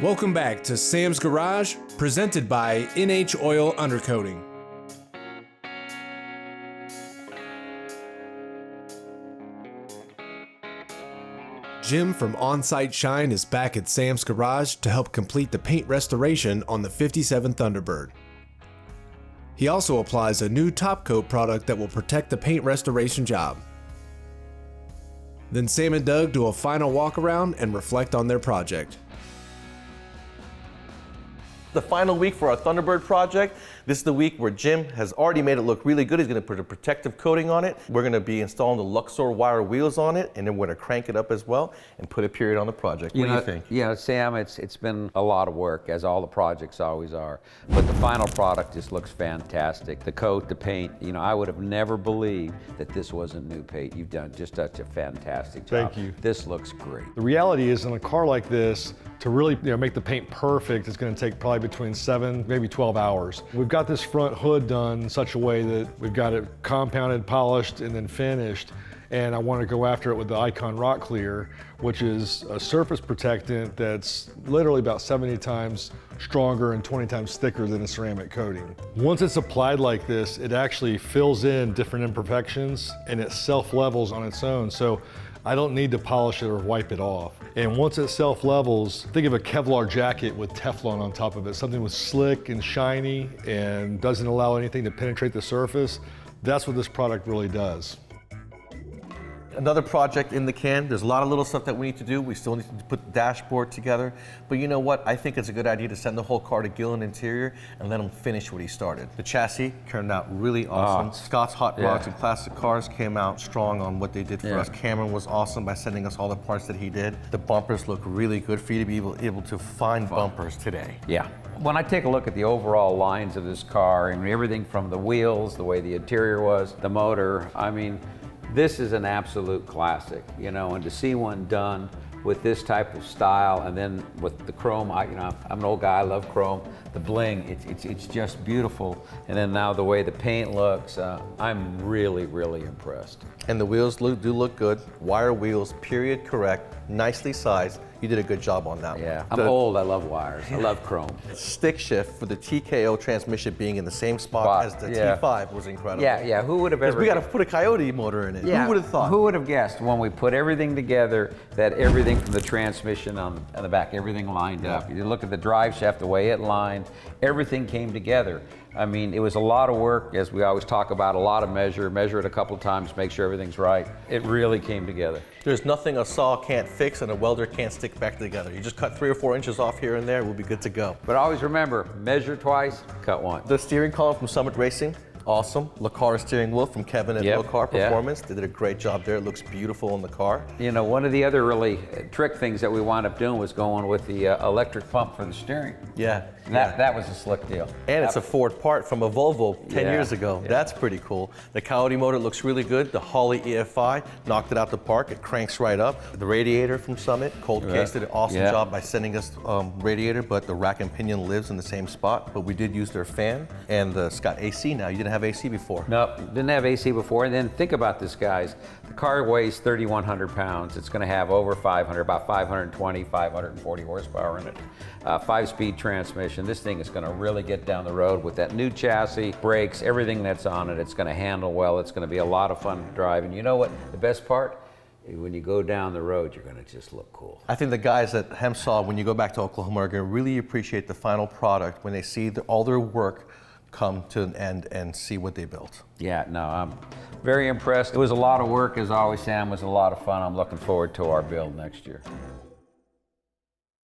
Welcome back to Sam's Garage, presented by NH Oil Undercoating. Jim from On-Site Shine is back at Sam's Garage to help complete the paint restoration on the 57 Thunderbird. He also applies a new top coat product that will protect the paint restoration job. Then Sam and Doug do a final walk around and reflect on their project. The final week for our Thunderbird project. This is the week where Jim has already made it look really good. He's going to put a protective coating on it. We're going to be installing the Luxor wire wheels on it, and then we're going to crank it up as well and put a period on the project. What do you think? You know, Sam, it's been a lot of work, as all the projects always are. But the final product just looks fantastic. The coat, the paint, you know, I would have never believed that this wasn't new paint. You've done just such a fantastic job. Thank you. This looks great. The reality is, in a car like this, to really make the paint perfect, it's going to take probably between 7, maybe 12 hours. We've got this front hood done in such a way that we've got it compounded, polished, and then finished. And I want to go after it with the Icon Rock Clear, which is a surface protectant that's literally about 70 times stronger and 20 times thicker than a ceramic coating. Once it's applied like this, it actually fills in different imperfections and it self-levels on its own. So I don't need to polish it or wipe it off. And once it self-levels, think of a Kevlar jacket with Teflon on top of it, something with slick and shiny and doesn't allow anything to penetrate the surface. That's what this product really does. Another project in the can. There's a lot of little stuff that we need to do. We still need to put the dashboard together. But you know what? I think it's a good idea to send the whole car to Gillen Interior and let him finish what he started. The chassis turned out really awesome. Scott's Hot Rods and Classic Cars came out strong on what they did for us. Cameron was awesome by sending us all the parts that he did. The bumpers look really good for you to be able to find bumpers today. Yeah. When I take a look at the overall lines of this car and everything from the wheels, the way the interior was, the motor, I mean, this is an absolute classic, you know, and to see one done with this type of style and then with the chrome, I'm an old guy, I love chrome, the bling, it's just beautiful. And then now the way the paint looks, I'm really, really impressed. And the wheels do look good. Wire wheels, period correct, nicely sized. You did a good job on that one. Yeah, I'm old, I love wires, I love chrome. Stick shift for the TKO transmission being in the same spot as the T5 was incredible. Yeah, who would have ever... Because we got to put a Coyote motor in it. Yeah, who would have thought? Who would have guessed when we put everything together that everything from the transmission on the back, everything lined up. You look at the drive shaft, the way it lined, everything came together. I mean, it was a lot of work, as we always talk about, a lot of measure it a couple of times, make sure everything's right. It really came together. There's nothing a saw can't fix and a welder can't stick back together. You just cut 3 or 4 inches off here and there, we'll be good to go. But always remember, measure twice, cut once. The steering column from Summit Racing, awesome. LaCar steering wheel from Kevin at LaCar Performance. They did a great job there. It looks beautiful in the car. You know, one of the other really trick things that we wound up doing was going with the electric pump for the steering. That was a slick deal. And it's a Ford part from a Volvo 10 years ago. That's pretty cool. The Coyote motor looks really good. The Holley EFI knocked it out the park. It cranks right up. The radiator from Summit, Cold Case did an awesome job by sending us radiator, but the rack and pinion lives in the same spot. But we did use their fan, and it's got AC now. You didn't have AC before. No, didn't have AC before. And then think about this, guys. The car weighs 3,100 pounds. It's going to have over 500, about 520, 540 horsepower in it. 5-speed transmission. This thing is going to really get down the road with that new chassis, brakes, everything that's on it. It's going to handle well. It's going to be a lot of fun to drive. And you know what? The best part? When you go down the road, you're going to just look cool. I think the guys at HEMSAW, when you go back to Oklahoma, are going to really appreciate the final product when they see all their work come to an end and see what they built. Yeah, no, I'm very impressed. It was a lot of work, as always, Sam. It was a lot of fun. I'm looking forward to our build next year.